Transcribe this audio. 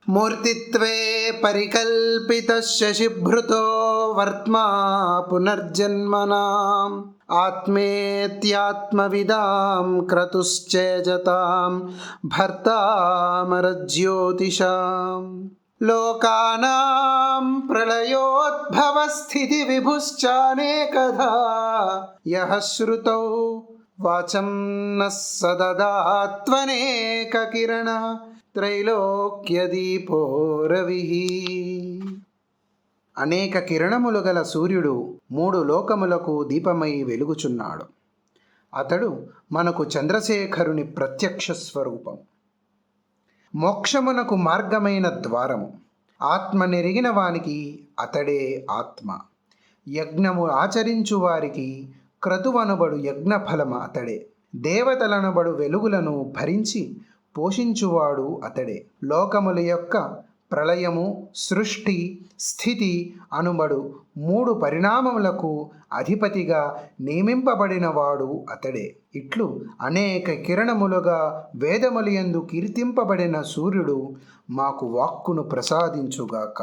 మూర్తిత్వే పరికల్పితస్య శిభృతో వర్త్మా పునర్జన్మనాం ఆత్మేత్యాత్మవిదాం క్రతుశ్చేజతాం భర్తామరజ్యోతిషాం లోకానాం ప్రళయోద్భవస్థితి విభుశ్చానేకధా యః శ్రుతౌ వాచం నః సదదాత్వనేక కిరణ త్రైలోక్యదీపో రవిః. అనేక కిరణములు గల సూర్యుడు 3 లోకములకు దీపమై వెలుగుచున్నాడు. అతడు మనకు చంద్రశేఖరుని ప్రత్యక్ష స్వరూపం. మోక్షమునకు మార్గమైన ద్వారము. ఆత్మ నెరిగిన వానికి అతడే ఆత్మ. యజ్ఞము ఆచరించు వారికి క్రతువనబడు యజ్ఞఫలము అతడే. దేవతలనబడు వెలుగులను భరించి పోషించువాడు అతడే. లోకముల యొక్క ప్రళయము, సృష్టి, స్థితి అనుబడు 3 పరిణామములకు అధిపతిగా నియమింపబడినవాడు అతడే. ఇట్లు అనేక కిరణములుగా వేదములయందు కీర్తింపబడిన సూర్యుడు మాకు వాక్కును ప్రసాదించుగాక.